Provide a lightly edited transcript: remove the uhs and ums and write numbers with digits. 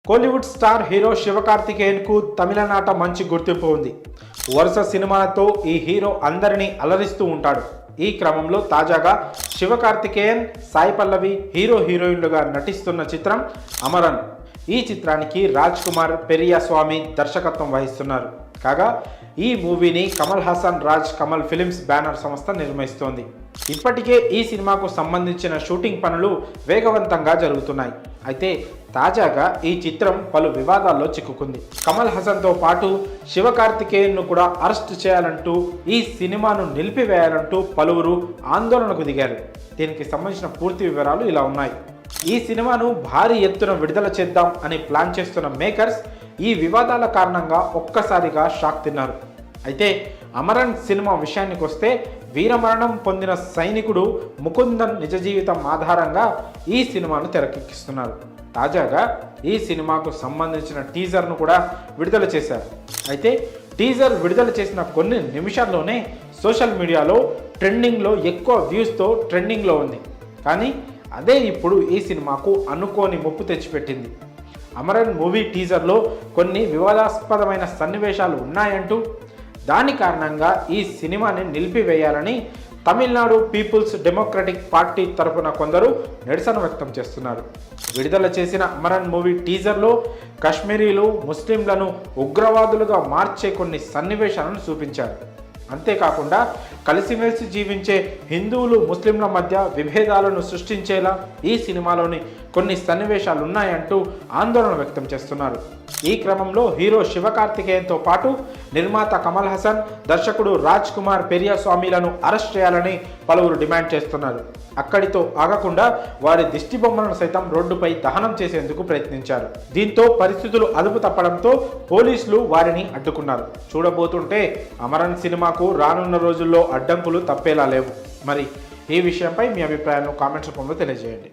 Kollywood star hero శివకార్తికేయన్కు తమిళనాట మంచి గుర్తింపు ఉంది. వరుస సినిమాలతో ఈ హీరో అందరినీ అలరిస్తూ ఉంటాడు. ఈ క్రమంలో తాజాగా శివకార్తికేయన్, సాయి పల్లవి హీరోయిన్లుగా నటిస్తున్న చిత్రం అమరన్. ఈ చిత్రానికి రాజ్ కుమార్ పెరియస్వామి దర్శకత్వం వహిస్తున్నారు. కాగా ఈ మూవీని కమల్ హాసన్ రాజ్ కమల్ ఫిలిమ్స్ బ్యానర్ సంస్థ నిర్మిస్తోంది. ఇప్పటికే ఈ సినిమాకు సంబంధించిన షూటింగ్ పనులు వేగవంతంగా జరుగుతున్నాయి. అయితే తాజాగా ఈ చిత్రం పలు వివాదాల్లో చిక్కుకుంది. కమల్ హాసన్తో పాటు శివకార్తికేయన్ను కూడా అరెస్ట్ చేయాలంటూ, ఈ సినిమాను నిలిపివేయాలంటూ పలువురు ఆందోళనకు దిగారు. దీనికి సంబంధించిన పూర్తి వివరాలు ఇలా ఉన్నాయి. ఈ సినిమాను భారీ ఎత్తున విడుదల చేద్దాం అని ప్లాన్ చేస్తున్న మేకర్స్ ఈ వివాదాల కారణంగా ఒక్కసారిగా షాక్ తిన్నారు. అయితే అమరన్ సినిమా విషయానికి వస్తే, వీరమరణం పొందిన సైనికుడు ముకుందన్ నిజ జీవితం ఆధారంగా ఈ సినిమాను తెరకెక్కిస్తున్నారు. తాజాగా ఈ సినిమాకు సంబంధించిన టీజర్ను కూడా విడుదల చేశారు. అయితే టీజర్ విడుదల చేసిన కొన్ని నిమిషాల్లోనే సోషల్ మీడియాలో ట్రెండింగ్లో ఎక్కువ వ్యూస్తో ట్రెండింగ్లో ఉంది. కానీ అదే ఇప్పుడు ఈ సినిమాకు అనుకోని ముప్పు తెచ్చిపెట్టింది. అమరన్ మూవీ టీజర్లో కొన్ని వివాదాస్పదమైన సన్నివేశాలు ఉన్నాయంటూ, దాని కారణంగా ఈ సినిమాని నిలిపివేయాలని తమిళనాడు పీపుల్స్ డెమోక్రటిక్ పార్టీ తరపున కొందరు నిరసన వ్యక్తం చేస్తున్నారు. విడుదల చేసిన అమరన్ మూవీ టీజర్లో కాశ్మీరీలు, ముస్లింలను ఉగ్రవాదులుగా మార్చే కొన్ని సన్నివేశాలను చూపించారు. అంతేకాకుండా కలిసిమెలిసి జీవించే హిందువులు, ముస్లింల మధ్య విభేదాలను సృష్టించేలా ఈ సినిమాలోని కొన్ని సన్నివేశాలు ఉన్నాయంటూ ఆందోళన వ్యక్తం చేస్తున్నారు. ఈ క్రమంలో హీరో శివకార్తికేయన్తో పాటు నిర్మాత కమల్ హాసన్, దర్శకుడు రాజ్ కుమార్ పెరియస్వామిలను అరెస్ట్ చేయాలని పలువురు డిమాండ్ చేస్తున్నారు. అక్కడితో ఆగకుండా వారి దిష్టి బొమ్మలను సైతం రోడ్డుపై దహనం చేసేందుకు ప్రయత్నించారు. దీంతో పరిస్థితులు అదుపు తప్పడంతో పోలీసులు వారిని అడ్డుకున్నారు. చూడబోతుంటే అమరన్ సినిమాకు రానున్న రోజుల్లో అడ్డంకులు తప్పేలా లేవు. మరి ఈ విషయంపై మీ అభిప్రాయాలను కామెంట్స్ రూపంలో తెలియజేయండి.